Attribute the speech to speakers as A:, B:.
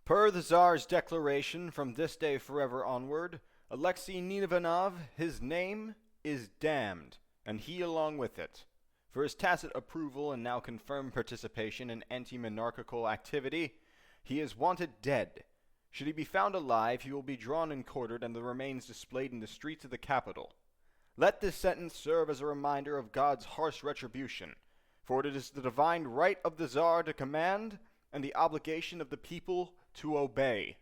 A: Per the Tsar's declaration, from this day forever onward, Alexei Nivanov, his name, is damned, and he along with it. For his tacit approval and now confirmed participation in anti-monarchical activity, he is wanted dead. Should he be found alive, he will be drawn and quartered and the remains displayed in the streets of the capital. Let this sentence serve as a reminder of God's harsh retribution, for it is the divine right of the Tsar to command and the obligation of the people to obey.